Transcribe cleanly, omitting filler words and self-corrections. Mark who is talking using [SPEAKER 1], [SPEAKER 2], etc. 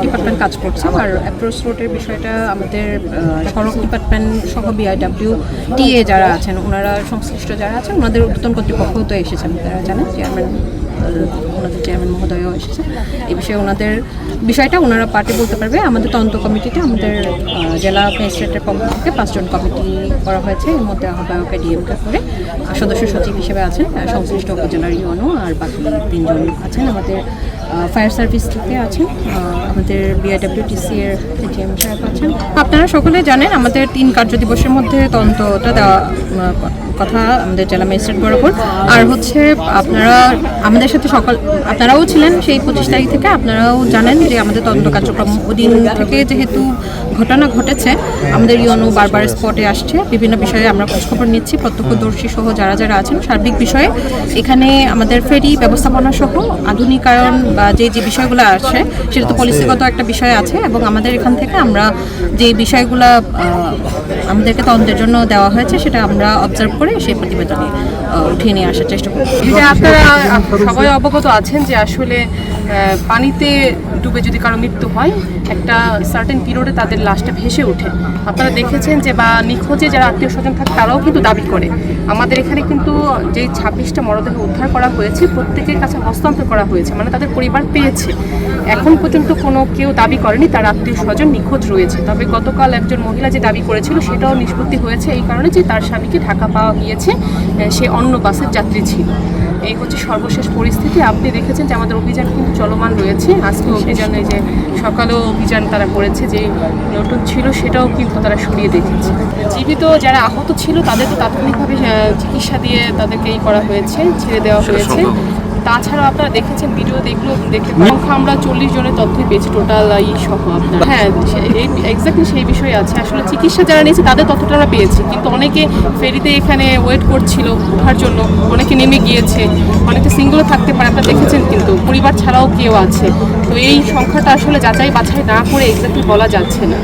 [SPEAKER 1] Department কাজ করছে, আর approach রোডের বিষয়টা আমাদের সড়ক ডিপার্টমেন্ট সহ বিআইডব্লিউ টিএ যারা আছেন, ওনারা সংশ্লিষ্ট যারা আছেন, ওনাদের ঊর্ধ্বতন কর্তৃপক্ষ তো এসেছেন, তারা জানেন ওনাদের চেয়ারম্যান মহোদয়ও এসেছে। এই বিষয়ে ওনাদের বিষয়টা ওনারা পার্টি বলতে পারবে। আমাদের তদন্ত কমিটিতে আমাদের জেলা ম্যাজিস্ট্রেটের পক্ষ থেকে 5 জন কমিটি করা হয়েছে। এর মধ্যে আহ্বায়ক ডিএমকে করে সদস্য সচিব হিসেবে আছেন সংশ্লিষ্ট উপজেলার ইউনো, আর বাকি 3 জন আছেন আমাদের ফায়ার সার্ভিস থেকে আছেন, আমাদের বিআইডব্লিউটিসি এর এটিএম সাহেব আছেন। আপনারা সকলে জানেন আমাদের 3 কার্যদিবসের মধ্যে তদন্তটা দেওয়া কথা আমাদের জেলা ম্যাজিস্ট্রেট বরাবর। আর হচ্ছে আপনারা আমাদের সাথে আপনারাও ছিলেন সেই 25 তারিখ থেকে, আপনারাও জানেন যে আমাদের তদন্ত কার্যক্রম ওদিন থেকে যেহেতু ঘটনা ঘটেছে, আমাদের ইউনো বারবার স্পটে আসছে, বিভিন্ন বিষয়ে আমরা খোঁজখবর নিচ্ছি, প্রত্যক্ষদর্শী সহ যারা যারা আছেন সার্বিক বিষয়ে এখানে আমাদের ফেরি ব্যবস্থাপনা সহ আধুনিকায়ন বা যে বিষয়গুলো আসে সেটা তো পলিসিগত একটা বিষয় আছে, এবং আমাদের এখান থেকে আমরা যে বিষয়গুলো আমাদেরকে তদন্তের জন্য দেওয়া হয়েছে সেটা আমরা অবজার্ভ করে সেই প্রতিবেদনে উঠিয়ে নিয়ে আসার চেষ্টা করছি।
[SPEAKER 2] আপনারা সবাই অবগত আছেন যে আসলে পানিতে ডুবে যদি কারো মৃত্যু হয়, একটা সার্টেন পিরিয়ডে তাদের লাশটা ভেসে ওঠে। আপনারা দেখেছেন যে বা নিখোঁজে যারা আত্মীয় স্বজন থাকে তারাও কিন্তু দাবি করে। আমাদের এখানে কিন্তু যে 26টা মরদেহ উদ্ধার করা হয়েছে প্রত্যেকের কাছে হস্তান্তর করা হয়েছে, মানে তাদের পরিবার পেয়েছে। এখন পর্যন্ত কোনো কেউ দাবি করেনি তার আত্মীয় স্বজন নিখোঁজ রয়েছে। তবে গতকাল একজন মহিলা যে দাবি করেছিল সেটাও নিষ্পত্তি হয়েছে এই কারণে যে তার স্বামীকে ঢাকা পাওয়া গিয়েছে, সে অন্য বাসের যাত্রী ছিল। এই হচ্ছে সর্বশেষ পরিস্থিতি। আপনি দেখেছেন যে আমাদের অভিযান কিন্তু চলমান রয়েছে। আজকে অভিযানে যে সকালেও অভিযান তারা করেছে, যে নতুন ছিল সেটাও কিন্তু তারা সরিয়ে দেখেছে। জীবিত যারা আহত ছিল তাদের তো তাৎক্ষণিকভাবে চিকিৎসা দিয়ে তাদেরকে করা হয়েছে, ছেড়ে দেওয়া হয়েছে। তাছাড়াও আপনারা দেখেছেন, ভিডিও দেখতে সংখ্যা আমরা 40 জনের তথ্যই পেয়েছি টোটাল সহ আপনার। হ্যাঁ, এক্স্যাক্টলি সেই বিষয়ে আছে। আসলে চিকিৎসা যারা নিয়েছে তাদের তথ্যটা আমরা পেয়েছি, কিন্তু অনেকে ফেরিতে এখানে ওয়েট করছিল ওঠার জন্য, অনেকে নেমে গিয়েছে, অনেকে সিঙ্গলও থাকতে পারে, আপনারা দেখেছেন, কিন্তু পরিবার ছাড়াও কেউ আছে। তো এই সংখ্যাটা আসলে যাচাই বাছাই না করে এক্স্যাক্টলি বলা যাচ্ছে না।